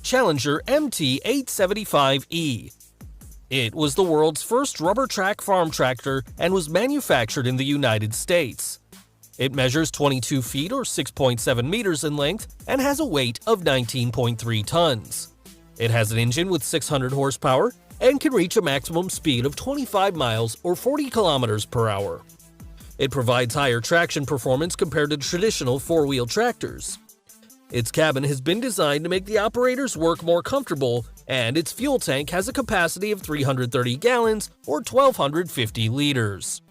Challenger MT-875E. It was the world's first rubber track farm tractor and was manufactured in the United States. It measures 22 feet or 6.7 meters in length and has a weight of 19.3 tons. It has an engine with 600 horsepower and can reach a maximum speed of 25 miles or 40 kilometers per hour. It provides higher traction performance compared to traditional four-wheel tractors. Its cabin has been designed to make the operator's work more comfortable, and its fuel tank has a capacity of 330 gallons or 1,250 liters.